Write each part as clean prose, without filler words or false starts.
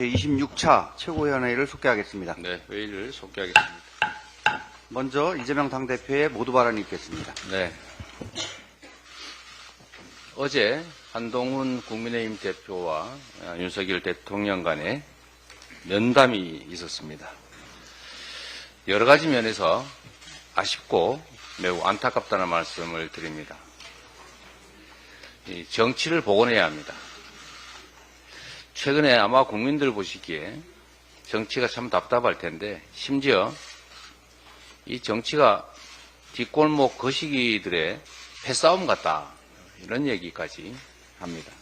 제26차 최고위원회의를 속개하겠습니다. 네, 회의를 속개하겠습니다. 먼저 이재명 당대표의 모두 발언이 있겠습니다. 네. 어제 한동훈 국민의힘 대표와 윤석열 대통령 간에 면담이 있었습니다. 여러 가지 면에서 아쉽고 매우 안타깝다는 말씀을 드립니다. 이 정치를 복원해야 합니다. 최근에 아마 국민들 보시기에 정치가 참 답답할 텐데 심지어 이 정치가 뒷골목 거시기들의 패싸움 같다 이런 얘기까지 합니다.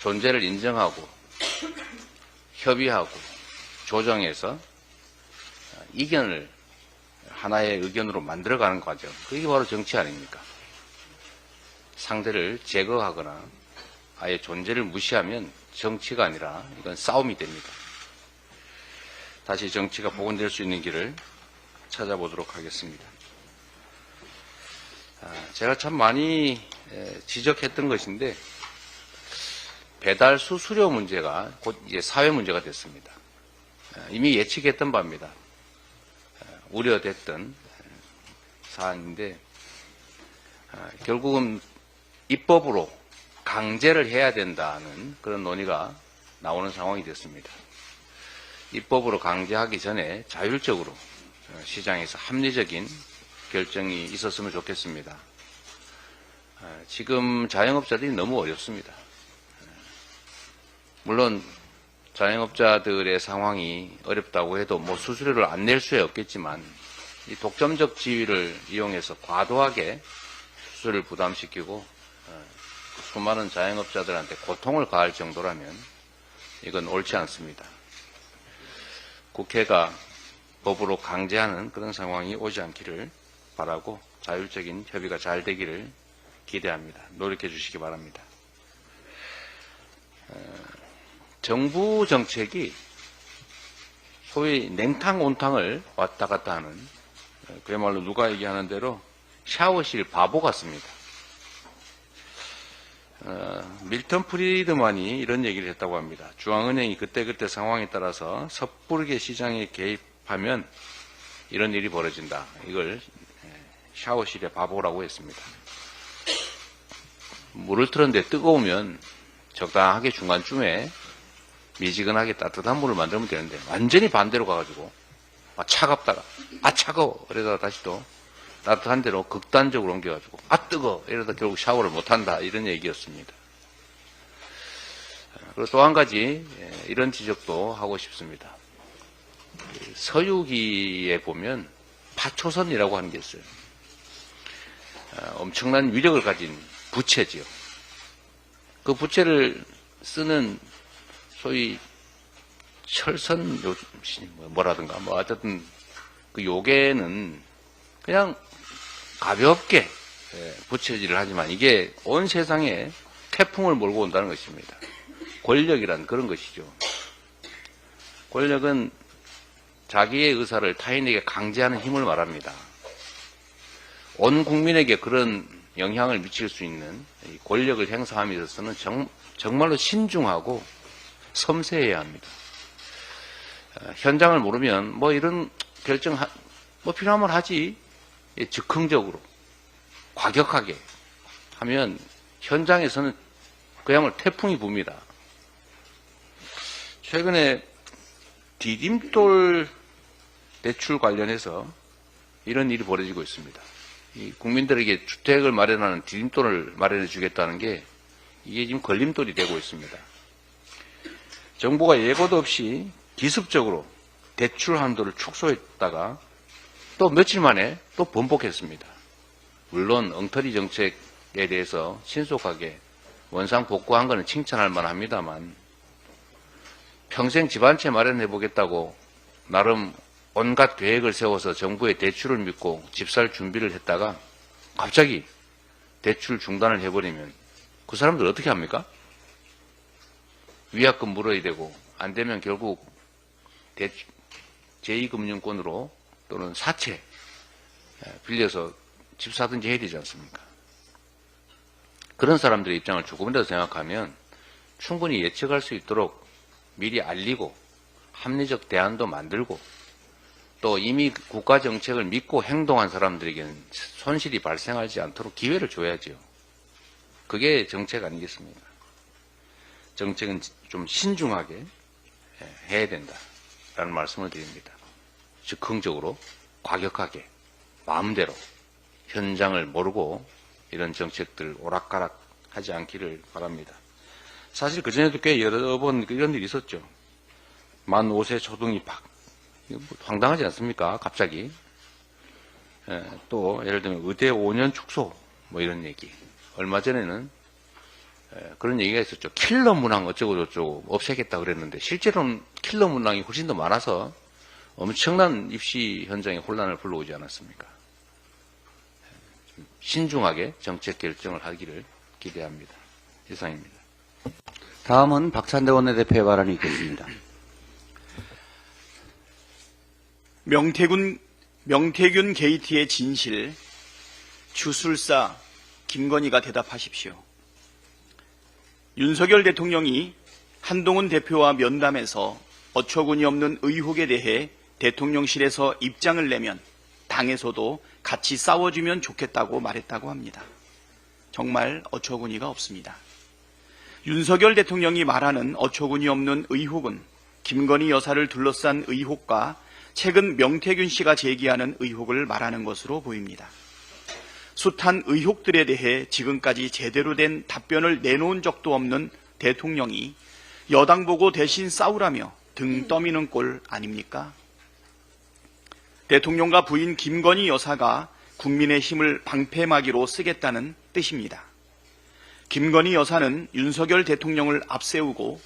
존재를 인정하고 협의하고 조정해서 이견을 하나의 의견으로 만들어가는 과정, 그게 바로 정치 아닙니까? 상대를 제거하거나 아예 존재를 무시하면 정치가 아니라 이건 싸움이 됩니다. 다시 정치가 복원될 수 있는 길을 찾아보도록 하겠습니다. 제가 참 많이 지적했던 것인데 배달 수수료 문제가 곧 이제 사회 문제가 됐습니다. 이미 예측했던 바입니다. 우려됐던 사안인데 결국은 입법으로 강제를 해야 된다는 그런 논의가 나오는 상황이 됐습니다. 입법으로 강제하기 전에 자율적으로 시장에서 합리적인 결정이 있었으면 좋겠습니다. 지금 자영업자들이 너무 어렵습니다. 물론 자영업자들의 상황이 어렵다고 해도 뭐 수수료를 안 낼 수야 없겠지만 이 독점적 지위를 이용해서 과도하게 수수료를 부담시키고 수많은 자영업자들한테 고통을 가할 정도라면 이건 옳지 않습니다. 국회가 법으로 강제하는 그런 상황이 오지 않기를 바라고 자율적인 협의가 잘 되기를 기대합니다. 노력해 주시기 바랍니다. 정부 정책이 소위 냉탕 온탕을 왔다 갔다 하는, 그야말로 누가 얘기하는 대로 샤워실 바보 같습니다. 밀턴 프리드만이 이런 얘기를 했다고 합니다. 중앙은행이 그때그때 상황에 따라서 섣부르게 시장에 개입하면 이런 일이 벌어진다. 이걸 샤워실의 바보라고 했습니다. 물을 틀었는데 뜨거우면 적당하게 중간쯤에 미지근하게 따뜻한 물을 만들면 되는데 완전히 반대로 가가지고 차갑다가 차가워 이러다가 다시 또 따뜻한 데로 극단적으로 옮겨가지고 뜨거 이러다 결국 샤워를 못한다 이런 얘기였습니다. 그리고 또 한 가지 이런 지적도 하고 싶습니다. 서유기에 보면 파초선이라고 하는 게 있어요. 엄청난 위력을 가진 부채지요. 그 부채를 쓰는 소위 철선 뭐라든가 뭐 어쨌든 그 요괴는 그냥 가볍게 부채질을 하지만 이게 온 세상에 태풍을 몰고 온다는 것입니다. 권력이란 그런 것이죠. 권력은 자기의 의사를 타인에게 강제하는 힘을 말합니다. 온 국민에게 그런 영향을 미칠 수 있는 권력을 행사함에 있어서는 정말로 신중하고 섬세해야 합니다. 현장을 모르면 뭐 이런 결정 뭐 필요하면 하지 즉흥적으로 과격하게 하면 현장에서는 그야말로 태풍이 붑니다. 최근에 디딤돌 대출 관련해서 이런 일이 벌어지고 있습니다. 이 국민들에게 주택을 마련하는 디딤돌을 마련해 주겠다는 게 이게 지금 걸림돌이 되고 있습니다. 정부가 예고도 없이 기습적으로 대출 한도를 축소했다가 또 며칠 만에 또 번복했습니다. 물론 엉터리 정책에 대해서 신속하게 원상복구한 것은 칭찬할 만합니다만 평생 집 한 채 마련해 보겠다고 나름 온갖 계획을 세워서 정부의 대출을 믿고 집 살 준비를 했다가 갑자기 대출 중단을 해버리면 그 사람들 어떻게 합니까? 위약금 물어야 되고 안 되면 결국 제2금융권으로 또는 사채 빌려서 집 사든지 해야 되지 않습니까? 그런 사람들의 입장을 조금이라도 생각하면 충분히 예측할 수 있도록 미리 알리고 합리적 대안도 만들고 또 이미 국가 정책을 믿고 행동한 사람들에게는 손실이 발생하지 않도록 기회를 줘야죠. 그게 정책 아니겠습니까? 정책은 좀 신중하게 해야 된다라는 말씀을 드립니다. 즉흥적으로, 과격하게, 마음대로 현장을 모르고 이런 정책들 오락가락 하지 않기를 바랍니다. 사실 그전에도 꽤 여러 번 이런 일이 있었죠. 만 5세 초등 입학. 황당하지 않습니까? 갑자기. 또 예를 들면 의대 5년 축소 뭐 이런 얘기. 얼마 전에는 그런 얘기가 있었죠. 킬러 문항 어쩌고저쩌고 없애겠다 그랬는데 실제로는 킬러 문항이 훨씬 더 많아서 엄청난 입시 현장에 혼란을 불러오지 않았습니까? 좀 신중하게 정책 결정을 하기를 기대합니다. 이상입니다. 다음은 박찬대 원내대표의 발언이 있겠습니다. 명태균 게이트의 진실, 주술사 김건희가 대답하십시오. 윤석열 대통령이 한동훈 대표와 면담에서 어처구니 없는 의혹에 대해 대통령실에서 입장을 내면 당에서도 같이 싸워주면 좋겠다고 말했다고 합니다. 정말 어처구니가 없습니다. 윤석열 대통령이 말하는 어처구니 없는 의혹은 김건희 여사를 둘러싼 의혹과 최근 명태균 씨가 제기하는 의혹을 말하는 것으로 보입니다. 숱한 의혹들에 대해 지금까지 제대로 된 답변을 내놓은 적도 없는 대통령이 여당 보고 대신 싸우라며 등 떠미는 꼴 아닙니까? 대통령과 부인 김건희 여사가 국민의 힘을 방패막이로 쓰겠다는 뜻입니다. 김건희 여사는 윤석열 대통령을 앞세우고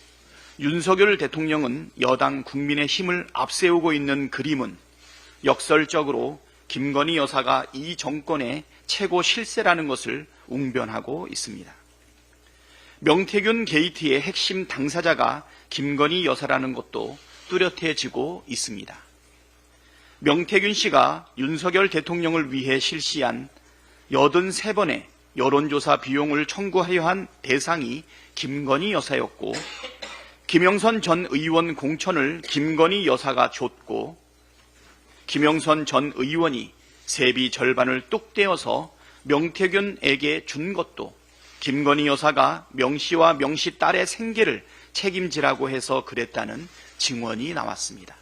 윤석열 대통령은 여당 국민의 힘을 앞세우고 있는 그림은 역설적으로 김건희 여사가 이 정권의 최고 실세라는 것을 웅변하고 있습니다. 명태균 게이트의 핵심 당사자가 김건희 여사라는 것도 뚜렷해지고 있습니다. 명태균 씨가 윤석열 대통령을 위해 실시한 83번의 여론조사 비용을 청구하여 한 대상이 김건희 여사였고 김영선 전 의원 공천을 김건희 여사가 줬고 김영선 전 의원이 세비 절반을 뚝 떼어서 명태균에게 준 것도 김건희 여사가 명씨와 명씨 딸의 생계를 책임지라고 해서 그랬다는 증언이 나왔습니다.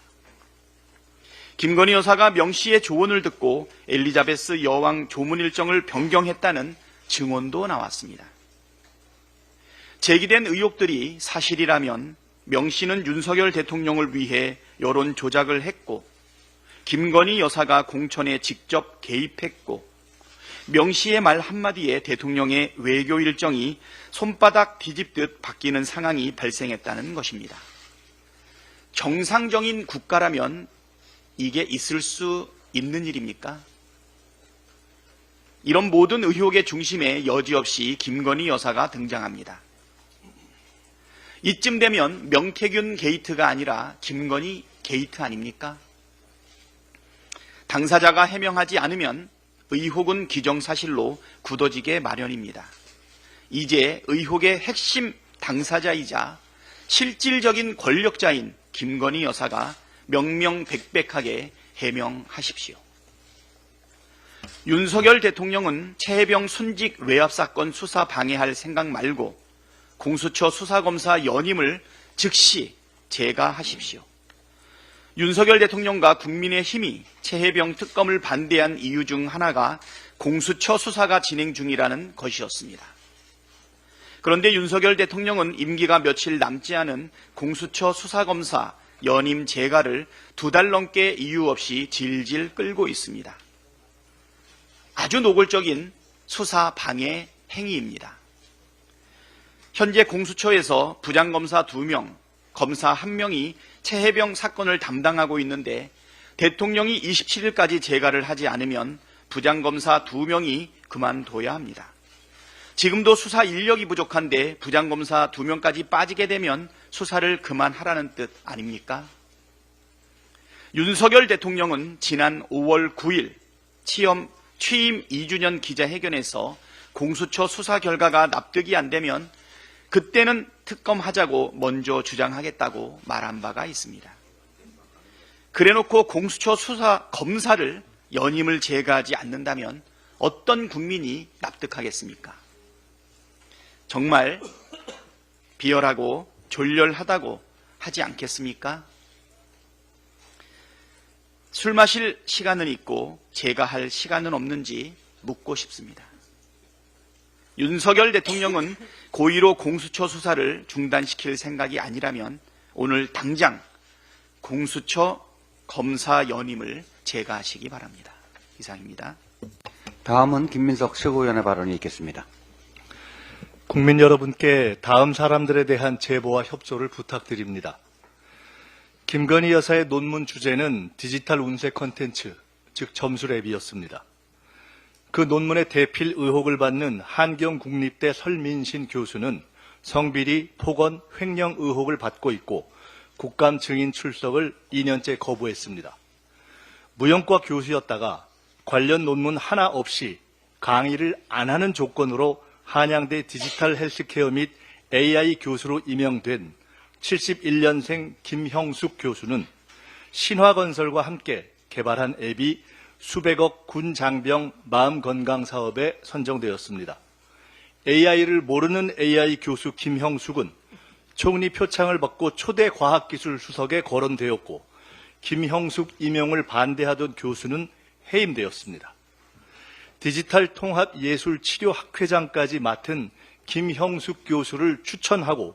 김건희 여사가 명씨의 조언을 듣고 엘리자베스 여왕 조문 일정을 변경했다는 증언도 나왔습니다. 제기된 의혹들이 사실이라면 명씨는 윤석열 대통령을 위해 여론 조작을 했고 김건희 여사가 공천에 직접 개입했고 명씨의 말 한마디에 대통령의 외교 일정이 손바닥 뒤집듯 바뀌는 상황이 발생했다는 것입니다. 정상적인 국가라면 이게 있을 수 있는 일입니까? 이런 모든 의혹의 중심에 여지없이 김건희 여사가 등장합니다. 이쯤 되면 명태균 게이트가 아니라 김건희 게이트 아닙니까? 당사자가 해명하지 않으면 의혹은 기정사실로 굳어지게 마련입니다. 이제 의혹의 핵심 당사자이자 실질적인 권력자인 김건희 여사가 명명백백하게 해명하십시오. 윤석열 대통령은 최혜병 순직 외압 사건 수사 방해할 생각 말고 공수처 수사검사 연임을 즉시 재가하십시오. 윤석열 대통령과 국민의힘이 최혜병 특검을 반대한 이유 중 하나가 공수처 수사가 진행 중이라는 것이었습니다. 그런데 윤석열 대통령은 임기가 며칠 남지 않은 공수처 수사검사 연임 재가를 2달 넘게 이유 없이 질질 끌고 있습니다. 아주 노골적인 수사 방해 행위입니다. 현재 공수처에서 부장검사 2명, 검사 1명이 최혜병 사건을 담당하고 있는데 대통령이 27일까지 재가를 하지 않으면 부장검사 2명이 그만둬야 합니다. 지금도 수사 인력이 부족한데 부장검사 2명까지 빠지게 되면 수사를 그만하라는 뜻 아닙니까? 윤석열 대통령은 지난 5월 9일 취임 2주년 기자회견에서 공수처 수사 결과가 납득이 안 되면 그때는 특검하자고 먼저 주장하겠다고 말한 바가 있습니다. 그래놓고 공수처 수사 검사를 연임을 제거하지 않는다면 어떤 국민이 납득하겠습니까? 정말 비열하고 졸렬하다고 하지 않겠습니까? 술 마실 시간은 있고 제가 할 시간은 없는지 묻고 싶습니다. 윤석열 대통령은 고의로 공수처 수사를 중단시킬 생각이 아니라면 오늘 당장 공수처 검사 연임을 제거하시기 바랍니다. 이상입니다. 다음은 김민석 최고위원의 발언이 있겠습니다. 국민 여러분께 다음 사람들에 대한 제보와 협조를 부탁드립니다. 김건희 여사의 논문 주제는 디지털 운세 콘텐츠, 즉 점수랩이었습니다. 그 논문의 대필 의혹을 받는 한경국립대 설민신 교수는 성비리, 폭언, 횡령 의혹을 받고 있고 국감 증인 출석을 2년째 거부했습니다. 무용과 교수였다가 관련 논문 하나 없이 강의를 안 하는 조건으로 한양대 디지털 헬스케어 및 AI 교수로 임명된 71년생 김형숙 교수는 신화건설과 함께 개발한 앱이 수백억 군장병 마음건강 사업에 선정되었습니다. AI를 모르는 AI 교수 김형숙은 총리 표창을 받고 초대 과학기술 수석에 거론되었고 김형숙 임용을 반대하던 교수는 해임되었습니다. 디지털 통합 예술 치료 학회장까지 맡은 김형숙 교수를 추천하고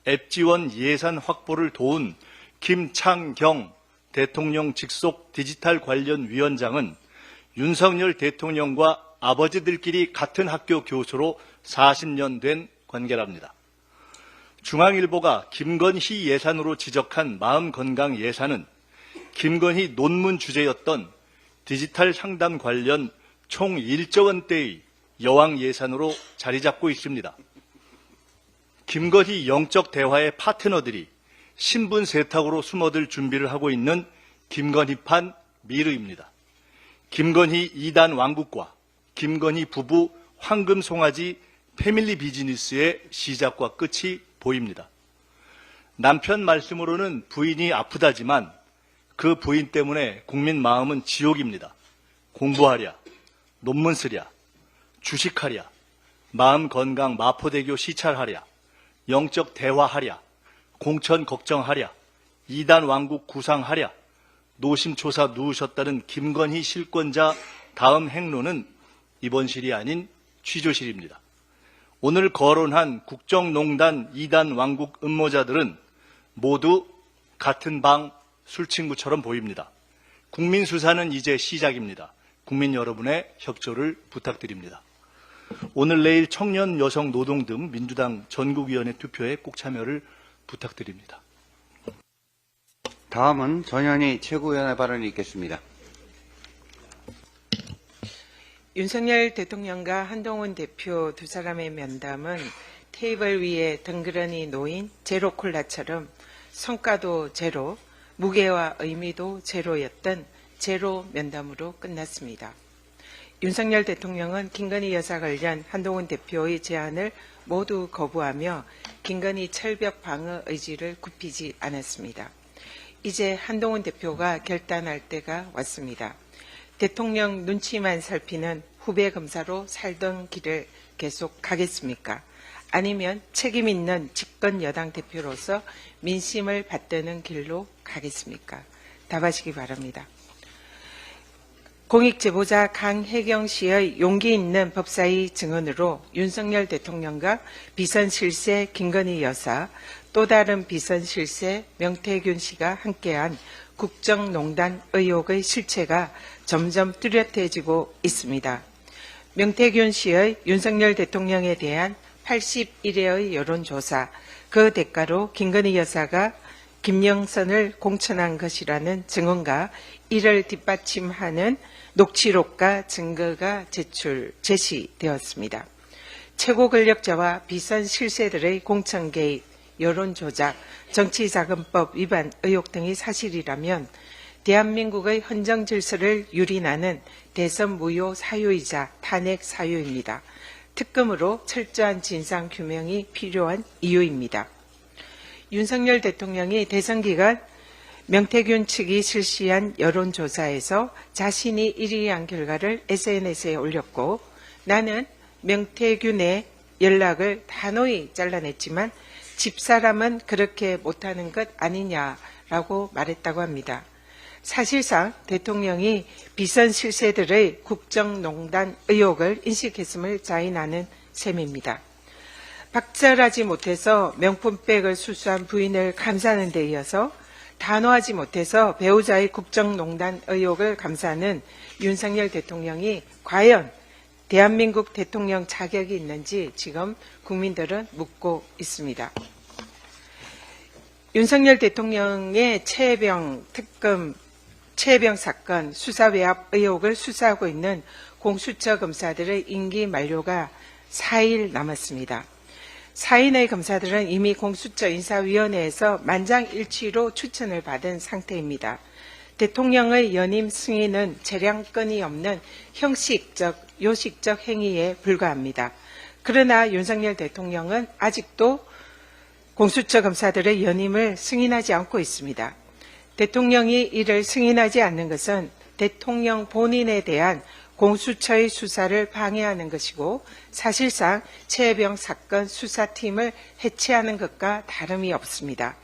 앱 지원 예산 확보를 도운 김창경 대통령 직속 디지털 관련 위원장은 윤석열 대통령과 아버지들끼리 같은 학교 교수로 40년 된 관계랍니다. 중앙일보가 김건희 예산으로 지적한 마음건강 예산은 김건희 논문 주제였던 디지털 상담 관련 총 1조 원대의 여왕 예산으로 자리 잡고 있습니다. 김건희 영적 대화의 파트너들이 신분 세탁으로 숨어들 준비를 하고 있는 김건희판 미르입니다. 김건희 2단 왕국과 김건희 부부 황금 송아지 패밀리 비즈니스의 시작과 끝이 보입니다. 남편 말씀으로는 부인이 아프다지만 그 부인 때문에 국민 마음은 지옥입니다. 공부하랴, 논문 쓰랴, 주식하랴, 마음 건강 마포대교 시찰하랴, 영적 대화하랴, 공천 걱정하랴, 2단 왕국 구상하랴, 노심초사 누우셨다는 김건희 실권자 다음 행로는 입원실이 아닌 취조실입니다. 오늘 거론한 국정농단 2단 왕국 음모자들은 모두 같은 방 술친구처럼 보입니다. 국민 수사는 이제 시작입니다. 국민 여러분의 협조를 부탁드립니다. 오늘 내일 청년, 여성, 노동 등 민주당 전국위원회 투표에 꼭 참여를 부탁드립니다. 다음은 전현희 최고위원의 발언이 있겠습니다. 윤석열 대통령과 한동훈 대표 두 사람의 면담은 테이블 위에 덩그러니 놓인 제로콜라처럼 성과도 제로, 무게와 의미도 제로였던 제로 면담으로 끝났습니다. 윤석열 대통령은 김건희 여사 관련 한동훈 대표의 제안을 모두 거부하며 김건희 철벽 방어 의지를 굽히지 않았습니다. 이제 한동훈 대표가 결단할 때가 왔습니다. 대통령 눈치만 살피는 후배 검사로 살던 길을 계속 가겠습니까? 아니면 책임 있는 집권 여당 대표로서 민심을 받드는 길로 가겠습니까? 답하시기 바랍니다. 공익제보자 강혜경 씨의 용기 있는 법사위 증언으로 윤석열 대통령과 비선실세 김건희 여사, 또 다른 비선실세 명태균 씨가 함께한 국정농단 의혹의 실체가 점점 뚜렷해지고 있습니다. 명태균 씨의 윤석열 대통령에 대한 81회의 여론조사, 그 대가로 김건희 여사가 김영선을 공천한 것이라는 증언과 이를 뒷받침하는 녹취록과 증거가 제시되었습니다. 최고 권력자와 비선 실세들의 공천 개입, 여론조작, 정치자금법 위반 의혹 등이 사실이라면 대한민국의 헌정 질서를 유린하는 대선 무효 사유이자 탄핵 사유입니다. 특검으로 철저한 진상 규명이 필요한 이유입니다. 윤석열 대통령이 대선 기간 명태균 측이 실시한 여론조사에서 자신이 1위한 결과를 SNS에 올렸고, 나는 명태균의 연락을 단호히 잘라냈지만 집사람은 그렇게 못하는 것 아니냐라고 말했다고 합니다. 사실상 대통령이 비선 실세들의 국정농단 의혹을 인식했음을 자인하는 셈입니다. 박절하지 못해서 명품백을 수수한 부인을 감싸는 데 이어서 단호하지 못해서 배우자의 국정농단 의혹을 감싸는 윤석열 대통령이 과연 대한민국 대통령 자격이 있는지 지금 국민들은 묻고 있습니다. 윤석열 대통령의 최혜병 사건 수사 외압 의혹을 수사하고 있는 공수처 검사들의 임기 만료가 4일 남았습니다. 4인의 검사들은 이미 공수처 인사위원회에서 만장일치로 추천을 받은 상태입니다. 대통령의 연임 승인은 재량권이 없는 형식적, 요식적 행위에 불과합니다. 그러나 윤석열 대통령은 아직도 공수처 검사들의 연임을 승인하지 않고 있습니다. 대통령이 이를 승인하지 않는 것은 대통령 본인에 대한 공수처의 수사를 방해하는 것이고, 사실상 최혜병 사건 수사팀을 해체하는 것과 다름이 없습니다.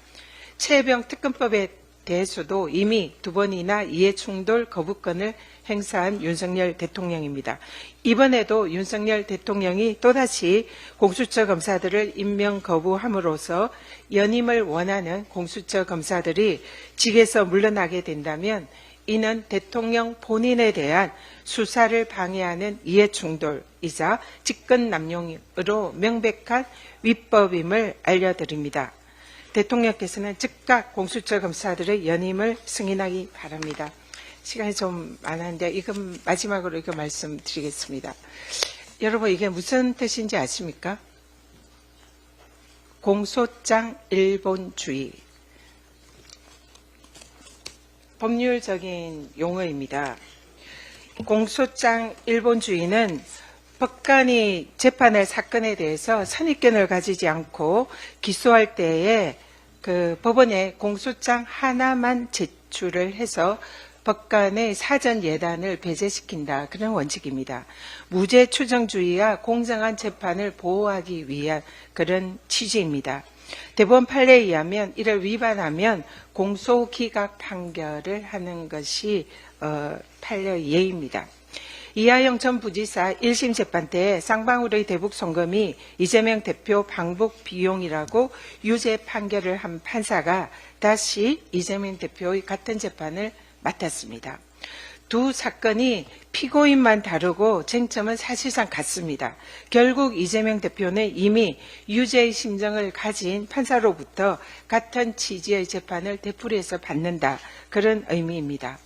최혜병 특검법에 대해서도 이미 2번이나 이해충돌 거부권을 행사한 윤석열 대통령입니다. 이번에도 윤석열 대통령이 또다시 공수처 검사들을 임명 거부함으로써 연임을 원하는 공수처 검사들이 직에서 물러나게 된다면 이는 대통령 본인에 대한 수사를 방해하는 이해충돌이자 직권남용으로 명백한 위법임을 알려드립니다. 대통령께서는 즉각 공수처 검사들의 연임을 승인하기 바랍니다. 시간이 좀 많은데 이건 마지막으로 이거 말씀드리겠습니다. 여러분, 이게 무슨 뜻인지 아십니까? 공소장 일본주의. 법률적인 용어입니다. 공소장 일본주의는 법관이 재판할 사건에 대해서 선입견을 가지지 않고 기소할 때에 그 법원에 공소장 하나만 제출을 해서 법관의 사전 예단을 배제시킨다. 그런 원칙입니다. 무죄 추정주의와 공정한 재판을 보호하기 위한 그런 취지입니다. 대법원 판례에 의하면 이를 위반하면 공소기각 판결을 하는 것이 판례의 예입니다. 이하영 전 부지사 1심 재판 때 쌍방울의 대북 송금이 이재명 대표 방북 비용이라고 유죄 판결을 한 판사가 다시 이재명 대표의 같은 재판을 맡았습니다. 두 사건이 피고인만 다르고 쟁점은 사실상 같습니다. 결국 이재명 대표는 이미 유죄의 심정을 가진 판사로부터 같은 취지의 재판을 되풀이해서 받는다. 그런 의미입니다.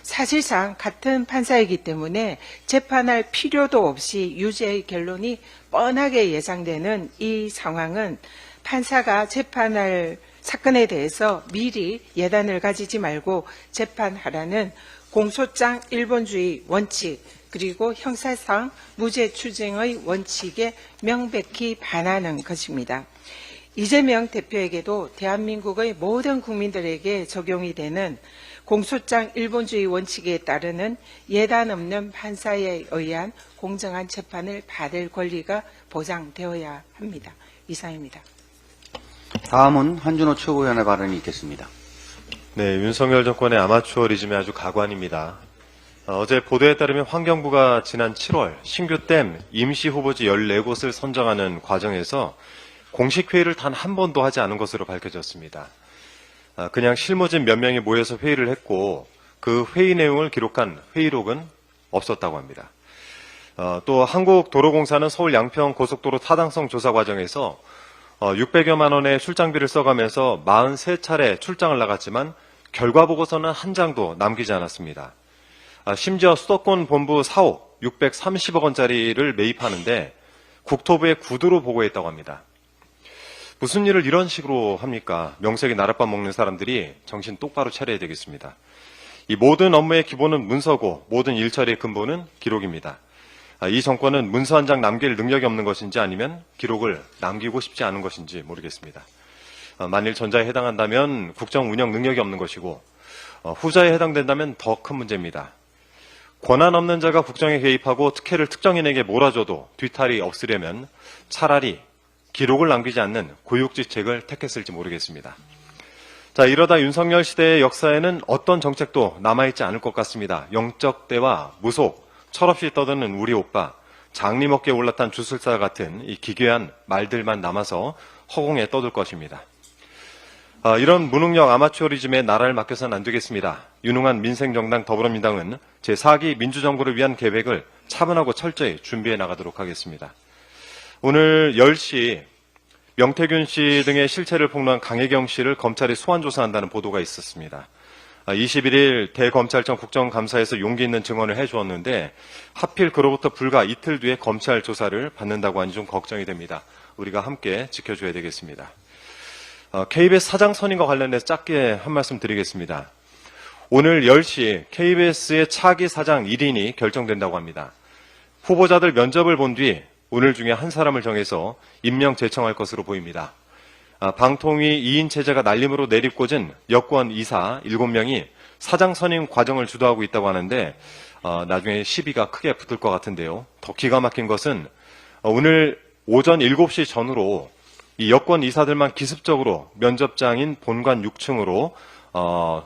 사실상 같은 판사이기 때문에 재판할 필요도 없이 유죄의 결론이 뻔하게 예상되는 이 상황은 판사가 재판할 사건에 대해서 미리 예단을 가지지 말고 재판하라는 공소장 일본주의 원칙 그리고 형사상 무죄 추정의 원칙에 명백히 반하는 것입니다. 이재명 대표에게도 대한민국의 모든 국민들에게 적용이 되는 공소장 일본주의 원칙에 따르는 예단 없는 판사에 의한 공정한 재판을 받을 권리가 보장되어야 합니다. 이상입니다. 다음은 한준호 최고위원의 발언이 있겠습니다. 네, 윤석열 정권의 아마추어리즘에 아주 가관입니다. 어제 보도에 따르면 환경부가 지난 7월 신규 댐 임시 후보지 14곳을 선정하는 과정에서 공식 회의를 단 한 번도 하지 않은 것으로 밝혀졌습니다. 그냥 실무진 몇 명이 모여서 회의를 했고 그 회의 내용을 기록한 회의록은 없었다고 합니다. 또 한국도로공사는 서울 양평 고속도로 타당성 조사 과정에서 600여만 원의 출장비를 써가면서 43차례 출장을 나갔지만 결과 보고서는 한 장도 남기지 않았습니다. 심지어 수도권 본부 사옥 630억 원짜리를 매입하는데 국토부에 구두로 보고했다고 합니다. 무슨 일을 이런 식으로 합니까? 명색이 나랏밥 먹는 사람들이 정신 똑바로 차려야 되겠습니다. 이 모든 업무의 기본은 문서고 모든 일처리의 근본은 기록입니다. 이 정권은 문서 한 장 남길 능력이 없는 것인지 아니면 기록을 남기고 싶지 않은 것인지 모르겠습니다. 만일 전자에 해당한다면 국정 운영 능력이 없는 것이고 후자에 해당된다면 더 큰 문제입니다. 권한 없는 자가 국정에 개입하고 특혜를 특정인에게 몰아줘도 뒤탈이 없으려면 차라리 기록을 남기지 않는 고육지책을 택했을지 모르겠습니다. 자, 이러다 윤석열 시대의 역사에는 어떤 정책도 남아있지 않을 것 같습니다. 영적대와 무속, 철없이 떠드는 우리 오빠, 장님 어깨에 올랐던 주술사 같은 이 기괴한 말들만 남아서 허공에 떠들 것입니다. 이런 무능력 아마추어리즘에 나라를 맡겨서는 안 되겠습니다. 유능한 민생정당 더불어민주당은 제4기 민주정부를 위한 계획을 차분하고 철저히 준비해 나가도록 하겠습니다. 오늘 10시 명태균 씨 등의 실체를 폭로한 강혜경 씨를 검찰이 소환조사한다는 보도가 있었습니다. 21일 대검찰청 국정감사에서 용기 있는 증언을 해주었는데 하필 그로부터 불과 이틀 뒤에 검찰 조사를 받는다고 하니 좀 걱정이 됩니다. 우리가 함께 지켜줘야 되겠습니다. KBS 사장 선임과 관련해서 짧게 한 말씀 드리겠습니다. 오늘 10시 KBS의 차기 사장 1인이 결정된다고 합니다. 후보자들 면접을 본 뒤 오늘 중에 한 사람을 정해서 임명 제청할 것으로 보입니다. 방통위 2인 체제가 날림으로 내리꽂은 여권 이사 7명이 사장 선임 과정을 주도하고 있다고 하는데 나중에 시비가 크게 붙을 것 같은데요. 더 기가 막힌 것은 오늘 오전 7시 전후로 이 여권 이사들만 기습적으로 면접장인 본관 6층으로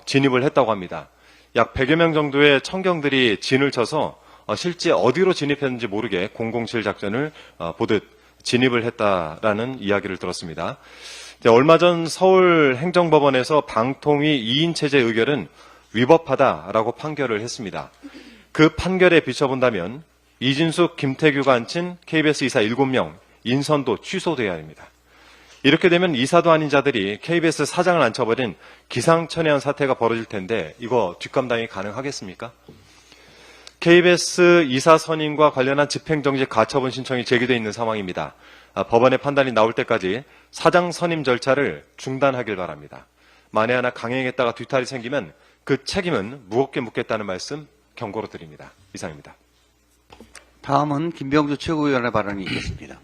진입을 했다고 합니다. 약 100여 명 정도의 청경들이 진을 쳐서 실제 어디로 진입했는지 모르게 007 작전을 보듯 진입을 했다라는 이야기를 들었습니다. 얼마 전 서울행정법원에서 방통위 2인 체제 의결은 위법하다라고 판결을 했습니다. 그 판결에 비춰본다면 이진숙, 김태규가 앉힌 KBS 이사 7명 인선도 취소돼야 합니다. 이렇게 되면 이사도 아닌 자들이 KBS 사장을 앉혀버린 기상천외한 사태가 벌어질 텐데 이거 뒷감당이 가능하겠습니까? KBS 이사 선임과 관련한 집행정지 가처분 신청이 제기되어 있는 상황입니다. 법원의 판단이 나올 때까지 사장 선임 절차를 중단하길 바랍니다. 만에 하나 강행했다가 뒤탈이 생기면 그 책임은 무겁게 묻겠다는 말씀 경고로 드립니다. 이상입니다. 다음은 김병주 최고위원의 발언이 있겠습니다.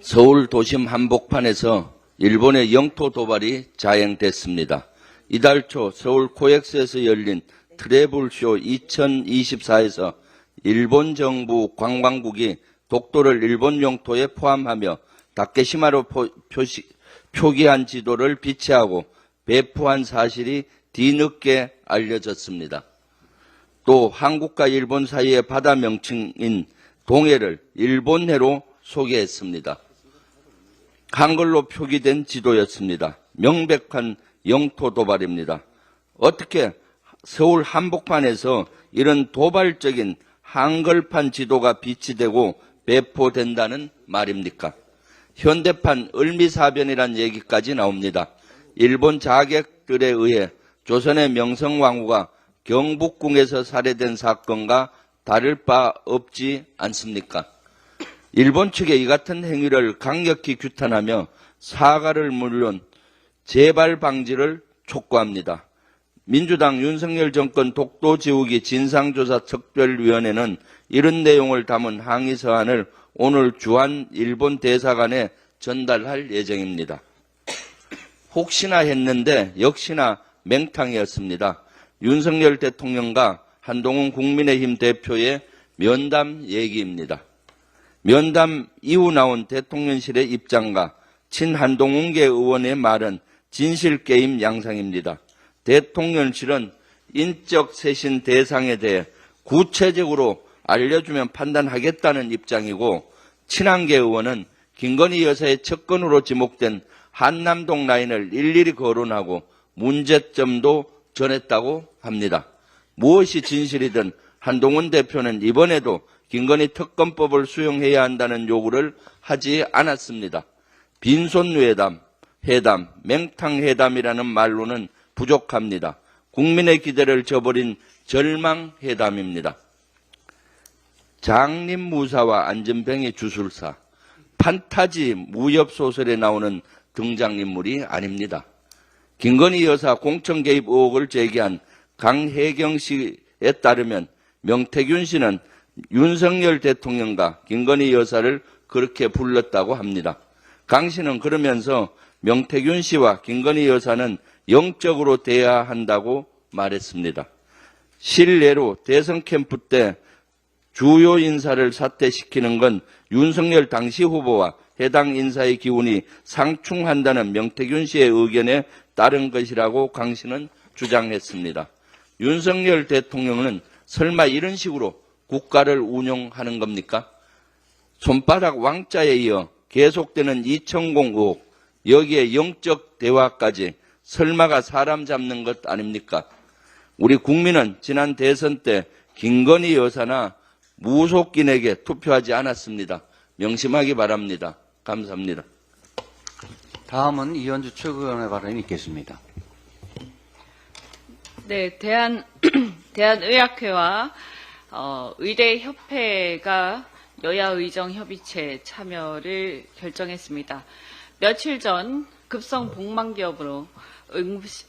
서울 도심 한복판에서 일본의 영토 도발이 자행됐습니다. 이달 초 서울 코엑스에서 열린 트래블쇼 2024에서 일본 정부 관광국이 독도를 일본 영토에 포함하며 다케시마로 표기한 지도를 비치하고 배포한 사실이 뒤늦게 알려졌습니다. 또 한국과 일본 사이의 바다 명칭인 동해를 일본해로 소개했습니다. 한글로 표기된 지도였습니다. 명백한 영토 도발입니다. 어떻게 서울 한복판에서 이런 도발적인 한글판 지도가 비치되고 배포된다는 말입니까? 현대판 을미사변이란 얘기까지 나옵니다. 일본 자객들에 의해 조선의 명성왕후가 경복궁에서 살해된 사건과 다를 바 없지 않습니까? 일본 측의 이 같은 행위를 강력히 규탄하며 사과를 물론 재발 방지를 촉구합니다. 민주당 윤석열 정권 독도 지우기 진상조사 특별위원회는 이런 내용을 담은 항의 서한을 오늘 주한 일본 대사관에 전달할 예정입니다. 혹시나 했는데 역시나 맹탕이었습니다. 윤석열 대통령과 한동훈 국민의힘 대표의 면담 얘기입니다. 면담 이후 나온 대통령실의 입장과 친한동훈계 의원의 말은 진실게임 양상입니다. 대통령실은 인적 쇄신 대상에 대해 구체적으로 알려주면 판단하겠다는 입장이고 친한계 의원은 김건희 여사의 측근으로 지목된 한남동 라인을 일일이 거론하고 문제점도 전했다고 합니다. 무엇이 진실이든 한동훈 대표는 이번에도 김건희 특검법을 수용해야 한다는 요구를 하지 않았습니다. 빈손회담, 맹탕회담이라는 말로는 부족합니다. 국민의 기대를 저버린 절망회담입니다. 장림무사와 안전병의 주술사, 판타지 무협소설에 나오는 등장인물이 아닙니다. 김건희 여사 공천 개입 의혹을 제기한 강혜경 씨에 따르면 명태균 씨는 윤석열 대통령과 김건희 여사를 그렇게 불렀다고 합니다. 강 씨는 그러면서 명태균 씨와 김건희 여사는 영적으로 대화한다고 말했습니다. 실례로 대선 캠프 때 주요 인사를 사퇴시키는 건 윤석열 당시 후보와 해당 인사의 기운이 상충한다는 명태균 씨의 의견에 따른 것이라고 강 씨는 주장했습니다. 윤석열 대통령은 설마 이런 식으로 국가를 운영하는 겁니까? 손바닥 왕자에 이어 계속되는 이천공 의혹, 여기에 영적 대화까지 설마가 사람 잡는 것 아닙니까? 우리 국민은 지난 대선 때 김건희 여사나 무속인에게 투표하지 않았습니다. 명심하기 바랍니다. 감사합니다. 다음은 이현주 최고위원의 발언이 있겠습니다. 네, 대한의학회와 의대협회가 여야의정협의체 참여를 결정했습니다. 며칠 전 급성 복막기업으로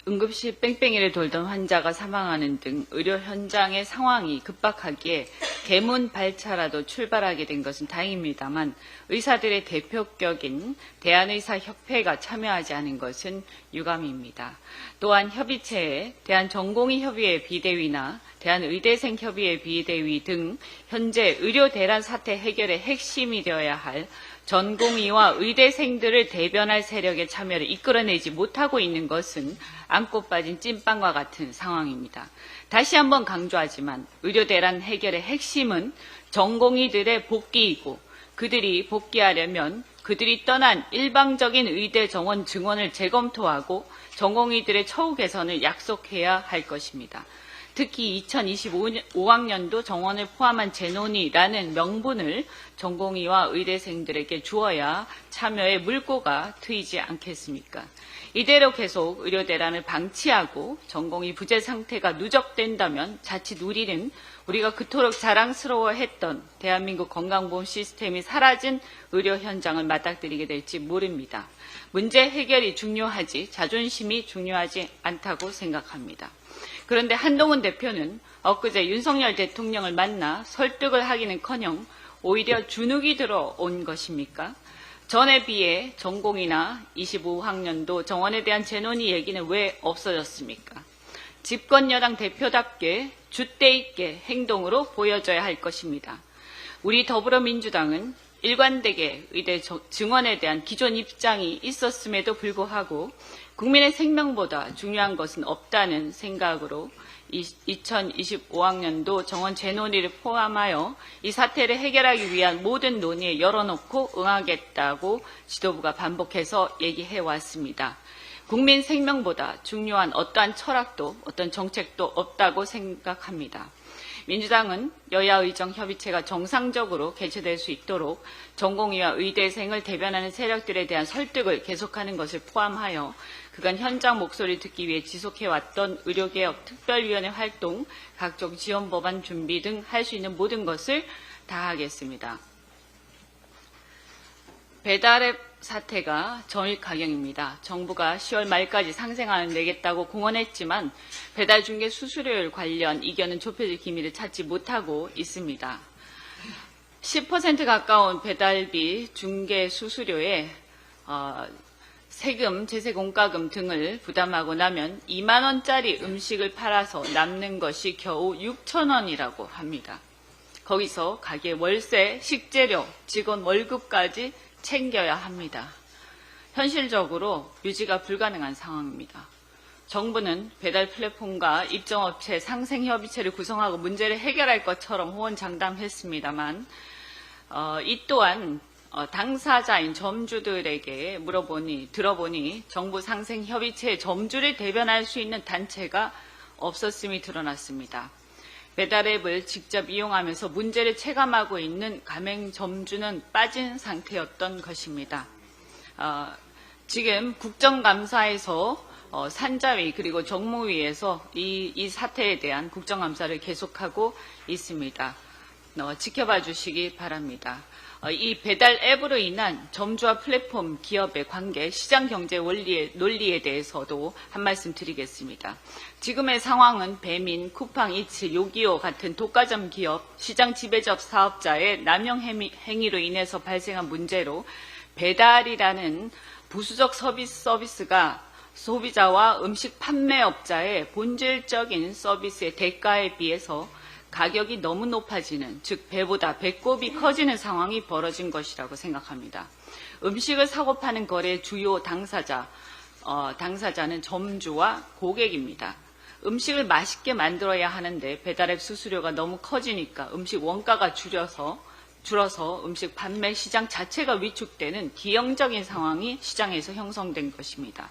응급실 뺑뺑이를 돌던 환자가 사망하는 등 의료 현장의 상황이 급박하기에 개문 발차라도 출발하게 된 것은 다행입니다만 의사들의 대표격인 대한의사협회가 참여하지 않은 것은 유감입니다. 또한 협의체에 대한전공의협의회 비대위나 대한의대생협의회 비대위 등 현재 의료 대란 사태 해결의 핵심이 되어야 할 전공의와 의대생들을 대변할 세력의 참여를 이끌어내지 못하고 있는 것은 안고 빠진 찐빵과 같은 상황입니다. 다시 한번 강조하지만 의료 대란 해결의 핵심은 전공의들의 복귀이고 그들이 복귀하려면 그들이 떠난 일방적인 의대 정원 증원을 재검토하고 전공의들의 처우 개선을 약속해야 할 것입니다. 특히 2025학년도 정원을 포함한 재논의라는 명분을 전공의와 의대생들에게 주어야 참여의 물꼬가 트이지 않겠습니까? 이대로 계속 의료 대란을 방치하고 전공의 부재 상태가 누적된다면 자칫 우리는 우리가 그토록 자랑스러워했던 대한민국 건강보험 시스템이 사라진 의료 현장을 맞닥뜨리게 될지 모릅니다. 문제 해결이 중요하지 자존심이 중요하지 않다고 생각합니다. 그런데 한동훈 대표는 엊그제 윤석열 대통령을 만나 설득을 하기는커녕 오히려 주눅이 들어온 것입니까? 전에 비해 전공이나 25학년도 정원에 대한 재논의 얘기는 왜 없어졌습니까? 집권 여당 대표답게 줏대 있게 행동으로 보여줘야 할 것입니다. 우리 더불어민주당은 일관되게 의대 증원에 대한 기존 입장이 있었음에도 불구하고 국민의 생명보다 중요한 것은 없다는 생각으로 2025학년도 정원 재논의를 포함하여 이 사태를 해결하기 위한 모든 논의에 열어놓고 응하겠다고 지도부가 반복해서 얘기해 왔습니다. 국민 생명보다 중요한 어떠한 철학도 어떤 정책도 없다고 생각합니다. 민주당은 여야의정협의체가 정상적으로 개최될 수 있도록 전공의와 의대생을 대변하는 세력들에 대한 설득을 계속하는 것을 포함하여 그간 현장 목소리를 듣기 위해 지속해왔던 의료개혁 특별위원회 활동, 각종 지원 법안 준비 등 할 수 있는 모든 것을 다하겠습니다. 배달앱 사태가 전일 가경입니다. 정부가 10월 말까지 상생안을 내겠다고 공언했지만 배달 중개 수수료율 관련 이견은 좁혀질 기미를 찾지 못하고 있습니다. 10% 가까운 배달비 중개 수수료에 세금, 제세공과금 등을 부담하고 나면 2만 원짜리 음식을 팔아서 남는 것이 겨우 6천 원이라고 합니다. 거기서 가게 월세, 식재료, 직원 월급까지 챙겨야 합니다. 현실적으로 유지가 불가능한 상황입니다. 정부는 배달 플랫폼과 입점업체 상생협의체를 구성하고 문제를 해결할 것처럼 호언장담했습니다만 이 또한 당사자인 점주들에게 들어보니 정부 상생협의체의 점주를 대변할 수 있는 단체가 없었음이 드러났습니다. 배달앱을 직접 이용하면서 문제를 체감하고 있는 가맹점주는 빠진 상태였던 것입니다. 지금 국정감사에서 산자위 그리고 정무위에서 이 사태에 대한 국정감사를 계속하고 있습니다. 지켜봐 주시기 바랍니다. 이 배달 앱으로 인한 점주와 플랫폼 기업의 관계, 시장 경제 논리에 대해서도 한 말씀 드리겠습니다. 지금의 상황은 배민, 쿠팡, 이츠, 요기요 같은 독과점 기업, 시장 지배적 사업자의 남용 행위로 인해서 발생한 문제로 배달이라는 부수적 서비스가 소비자와 음식 판매업자의 본질적인 서비스의 대가에 비해서 가격이 너무 높아지는, 즉 배보다 배꼽이 커지는 상황이 벌어진 것이라고 생각합니다. 음식을 사고 파는 거래의 주요 당사자는 점주와 고객입니다. 음식을 맛있게 만들어야 하는데 배달앱 수수료가 너무 커지니까 음식 원가가 줄어서 음식 판매 시장 자체가 위축되는 기형적인 상황이 시장에서 형성된 것입니다.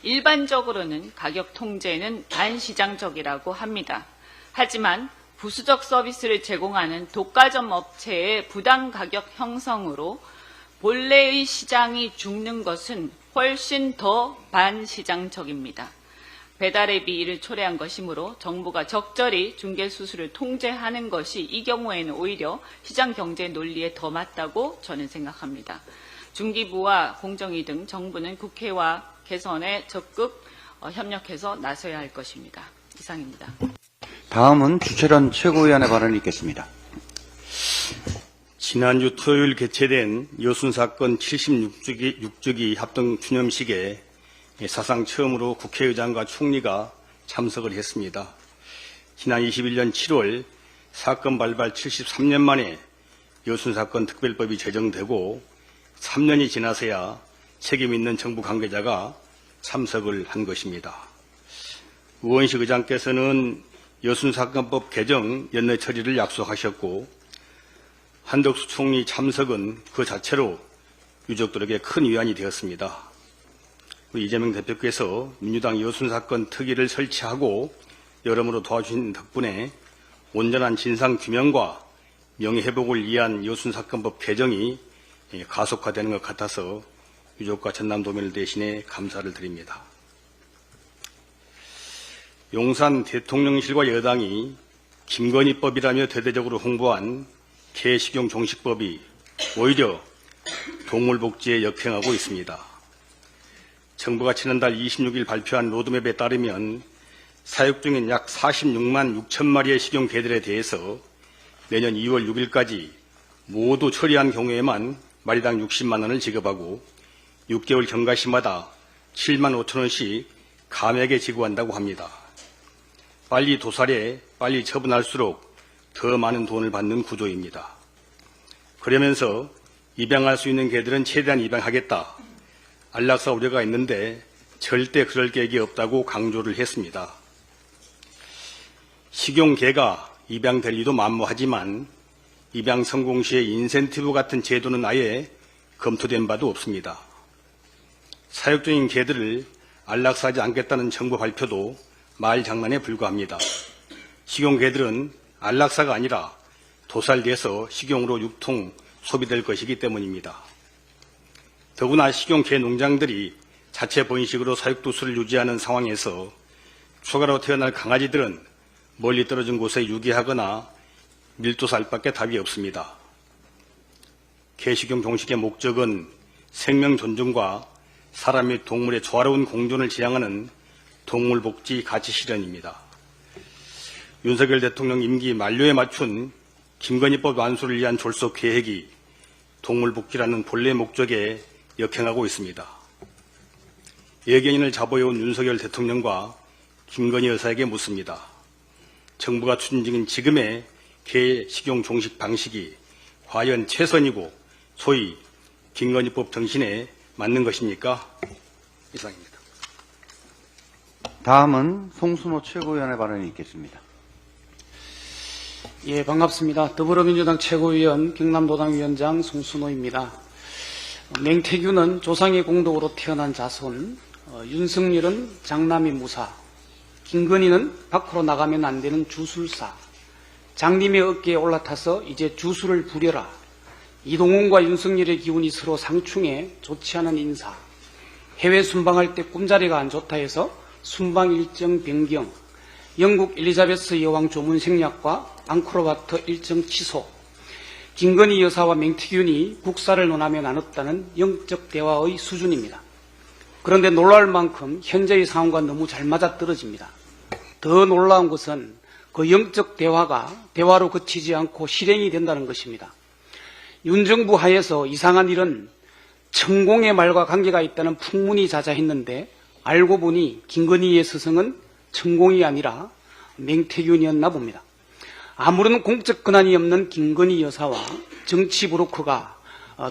일반적으로는 가격 통제는 반시장적이라고 합니다. 하지만 부수적 서비스를 제공하는 독과점 업체의 부당 가격 형성으로 본래의 시장이 죽는 것은 훨씬 더 반시장적입니다. 배달앱이 이를 초래한 것이므로 정부가 적절히 중개수수를 통제하는 것이 이 경우에는 오히려 시장 경제 논리에 더 맞다고 저는 생각합니다. 중기부와 공정위 등 정부는 국회와 개선에 적극 협력해서 나서야 할 것입니다. 이상입니다. 다음은 주철현 최고위원의 발언이 있겠습니다. 지난주 토요일 개최된 여순사건 76주기 합동추념식에 사상 처음으로 국회의장과 총리가 참석을 했습니다. 지난 21년 7월 사건 발발 73년 만에 여순사건 특별법이 제정되고 3년이 지나서야 책임 있는 정부 관계자가 참석을 한 것입니다. 우원식 의장께서는 여순사건법 개정 연내 처리를 약속하셨고 한덕수 총리 참석은 그 자체로 유족들에게 큰 위안이 되었습니다. 우리 이재명 대표께서 민주당 여순사건 특위를 설치하고 여러모로 도와주신 덕분에 온전한 진상규명과 명예회복을 위한 여순사건법 개정이 가속화되는 것 같아서 유족과 전남도민을 대신해 감사를 드립니다. 용산 대통령실과 여당이 김건희법이라며 대대적으로 홍보한 개식용 종식법이 오히려 동물복지에 역행하고 있습니다. 정부가 지난달 26일 발표한 로드맵에 따르면 사육 중인 약 46만 6천 마리의 식용개들에 대해서 내년 2월 6일까지 모두 처리한 경우에만 마리당 60만 원을 지급하고 6개월 경과시마다 7만 5천 원씩 감액에 지급한다고 합니다. 빨리 도살해 빨리 처분할수록 더 많은 돈을 받는 구조입니다. 그러면서 입양할 수 있는 개들은 최대한 입양하겠다. 안락사 우려가 있는데 절대 그럴 계획이 없다고 강조를 했습니다. 식용개가 입양될 리도 만무하지만 입양 성공 시의 인센티브 같은 제도는 아예 검토된 바도 없습니다. 사육 중인 개들을 안락사하지 않겠다는 정부 발표도 말 장난에 불과합니다. 식용개들은 안락사가 아니라 도살돼서 식용으로 유통, 소비될 것이기 때문입니다. 더구나 식용개 농장들이 자체 번식으로 사육도수를 유지하는 상황에서 추가로 태어날 강아지들은 멀리 떨어진 곳에 유기하거나 밀도살밖에 답이 없습니다. 개식용 종식의 목적은 생명 존중과 사람 및 동물의 조화로운 공존을 지향하는 동물복지 가치 실현입니다. 윤석열 대통령 임기 만료에 맞춘 김건희법 완수를 위한 졸속 계획이 동물복지라는 본래 목적에 역행하고 있습니다. 예견인을 잡아온 윤석열 대통령과 김건희 여사에게 묻습니다. 정부가 추진 중인 지금의 개 식용 종식 방식이 과연 최선이고 소위 김건희법 정신에 맞는 것입니까? 이상입니다. 다음은 송순호 최고위원의 발언이 있겠습니다. 예, 반갑습니다. 더불어민주당 최고위원 경남도당위원장 송순호입니다. 맹태규는 조상의 공덕으로 태어난 자손, 윤석열은 장남의 무사, 김건희는 밖으로 나가면 안 되는 주술사, 장님의 어깨에 올라타서 이제 주술을 부려라. 이동훈과 윤석열의 기운이 서로 상충해 좋지 않은 인사, 해외 순방할 때 꿈자리가 안 좋다 해서 순방 일정 변경, 영국 엘리자베스 여왕 조문 생략과 앙코르와트 일정 취소, 김건희 여사와 맹태균이 국사를 논하며 나눴다는 영적 대화의 수준입니다. 그런데 놀라울 만큼 현재의 상황과 너무 잘 맞아떨어집니다. 더 놀라운 것은 그 영적 대화가 대화로 그치지 않고 실행이 된다는 것입니다. 윤 정부 하에서 이상한 일은 천공의 말과 관계가 있다는 풍문이 자자했는데 알고 보니 김건희의 스승은 천공이 아니라 맹태균이었나 봅니다. 아무런 공적 권한이 없는 김건희 여사와 정치 브로커가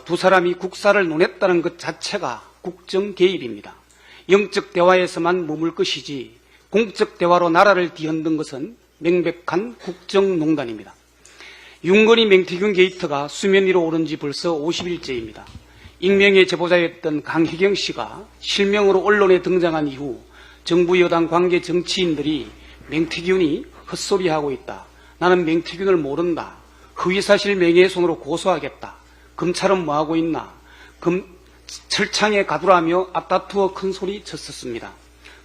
두 사람이 국사를 논했다는 것 자체가 국정 개입입니다. 영적 대화에서만 머물 것이지 공적 대화로 나라를 뒤흔든 것은 명백한 국정농단입니다. 윤건희 맹태균 게이트가 수면 위로 오른 지 벌써 50일째입니다. 익명의 제보자였던 강혜경 씨가 실명으로 언론에 등장한 이후 정부 여당 관계 정치인들이 맹태균이 헛소리하고 있다. 나는 맹태균을 모른다. 허위사실 명예훼손으로 고소하겠다. 검찰은 뭐하고 있나. 철창에 가두라며 앞다투어 큰소리 쳤었습니다.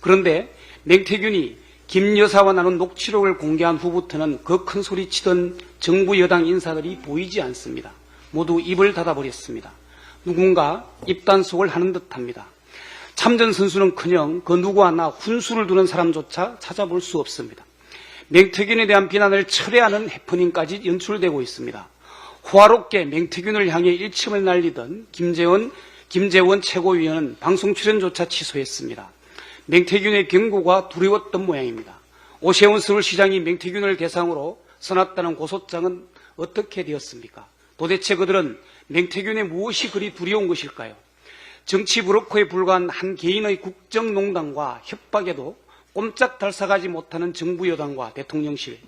그런데 맹태균이 김 여사와 나눈 녹취록을 공개한 후부터는 그 큰소리 치던 정부 여당 인사들이 보이지 않습니다. 모두 입을 닫아버렸습니다. 누군가 입단속을 하는 듯합니다. 참전 선수는커녕 그 누구 하나 훈수를 두는 사람조차 찾아볼 수 없습니다. 맹태균에 대한 비난을 철회하는 해프닝까지 연출되고 있습니다. 호화롭게 맹태균을 향해 일침을 날리던 김재원 최고위원은 방송 출연조차 취소했습니다. 맹태균의 경고가 두려웠던 모양입니다. 오세훈 서울시장이 맹태균을 대상으로 써놨다는 고소장은 어떻게 되었습니까? 도대체 그들은 맹태균의 무엇이 그리 두려운 것일까요? 정치 브로커에 불과한 한 개인의 국정농단과 협박에도 꼼짝달싹하지 못하는 정부 여당과 대통령실,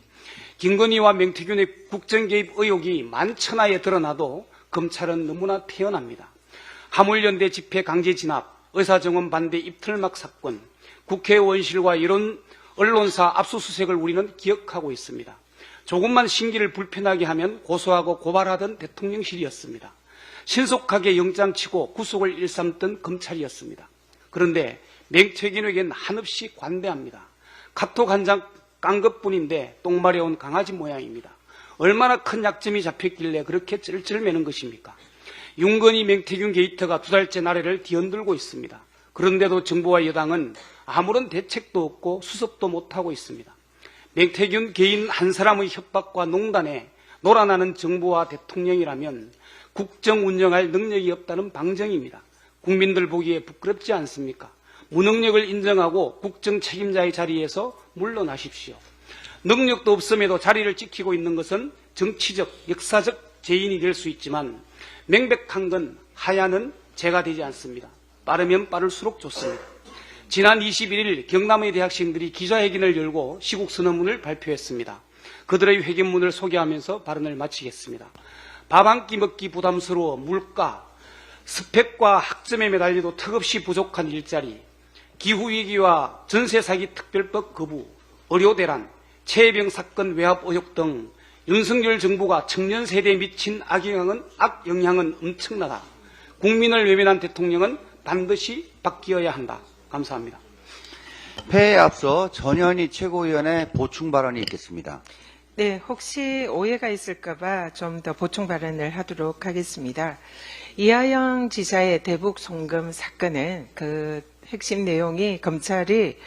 김건희와 맹태균의 국정개입 의혹이 만천하에 드러나도 검찰은 너무나 태연합니다. 화물연대 집회 강제 진압, 의사정원 반대 입틀막 사건, 국회의원실과 이런 언론사 압수수색을 우리는 기억하고 있습니다. 조금만 심기를 불편하게 하면 고소하고 고발하던 대통령실이었습니다. 신속하게 영장치고 구속을 일삼던 검찰이었습니다. 그런데 맹태균에겐 한없이 관대합니다. 카톡 한 장 깐 것뿐인데 똥마려운 강아지 모양입니다. 얼마나 큰 약점이 잡혔길래 그렇게 쩔쩔매는 것입니까? 윤건희 맹태균 게이트가 두 달째 나라를 뒤흔들고 있습니다. 그런데도 정부와 여당은 아무런 대책도 없고 수습도 못하고 있습니다. 맹태균 개인 한 사람의 협박과 농단에 놀아나는 정부와 대통령이라면 국정 운영할 능력이 없다는 방정입니다. 국민들 보기에 부끄럽지 않습니까? 무능력을 인정하고 국정 책임자의 자리에서 물러나십시오. 능력도 없음에도 자리를 지키고 있는 것은 정치적, 역사적 죄인이 될 수 있지만 명백한 건 하야는 죄가 되지 않습니다. 빠르면 빠를수록 좋습니다. 지난 21일 경남의 대학생들이 기자회견을 열고 시국선언문을 발표했습니다. 그들의 회견문을 소개하면서 발언을 마치겠습니다. 밥 한 끼 먹기 부담스러워 물가, 스펙과 학점에 매달려도 턱없이 부족한 일자리, 기후위기와 전세사기 특별법 거부, 의료대란, 최혜병 사건 외압 의혹 등 윤석열 정부가 청년 세대에 미친 악영향은 엄청나다. 국민을 외면한 대통령은 반드시 바뀌어야 한다. 감사합니다. 폐에 앞서 전현희 최고위원의 보충 발언이 있겠습니다. 네, 혹시 오해가 있을까봐 좀 더 보충 발언을 하도록 하겠습니다. 이하영 지사의 대북 송금 사건은 그 핵심 내용이 검찰이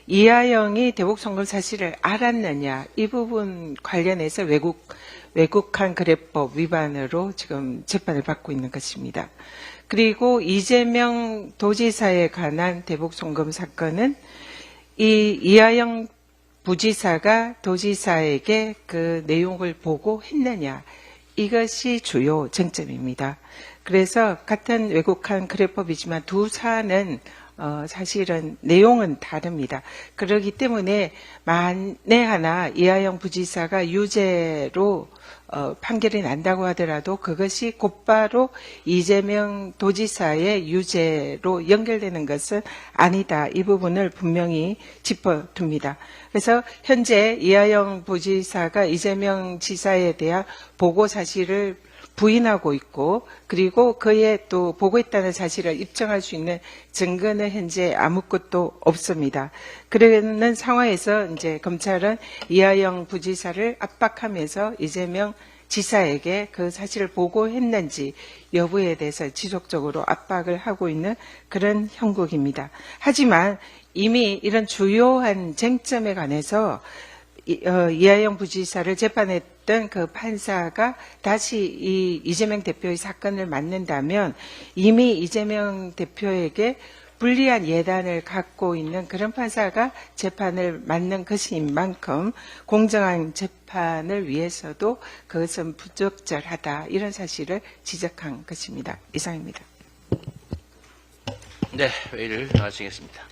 이하영이 대북 송금 사실을 알았느냐 이 부분 관련해서 외국한 거래법 위반으로 지금 재판을 받고 있는 것입니다. 그리고 이재명 도지사에 관한 대북 송금 사건은 이 이하영 부지사가 도지사에게 그 내용을 보고 했느냐 이것이 주요 쟁점입니다. 그래서 같은 외국한 거래법이지만 두 사안은 사실은 내용은 다릅니다. 그렇기 때문에 만에 하나 이하영 부지사가 유죄로 판결이 난다고 하더라도 그것이 곧바로 이재명 도지사의 유죄로 연결되는 것은 아니다. 이 부분을 분명히 짚어둡니다. 그래서 현재 이하영 부지사가 이재명 지사에 대한 보고 사실을 부인하고 있고 그리고 그의 또 보고했다는 사실을 입증할 수 있는 증거는 현재 아무것도 없습니다. 그러는 상황에서 이제 검찰은 이하영 부지사를 압박하면서 이재명 지사에게 그 사실을 보고했는지 여부에 대해서 지속적으로 압박을 하고 있는 그런 형국입니다. 하지만 이미 이런 주요한 쟁점에 관해서 이하영 부지사를 재판했던 그 판사가 다시 이 이재명 대표의 사건을 맡는다면 이미 이재명 대표에게 불리한 예단을 갖고 있는 그런 판사가 재판을 맡는 것인 만큼 공정한 재판을 위해서도 그것은 부적절하다, 이런 사실을 지적한 것입니다. 이상입니다. 네, 회의를 마치겠습니다.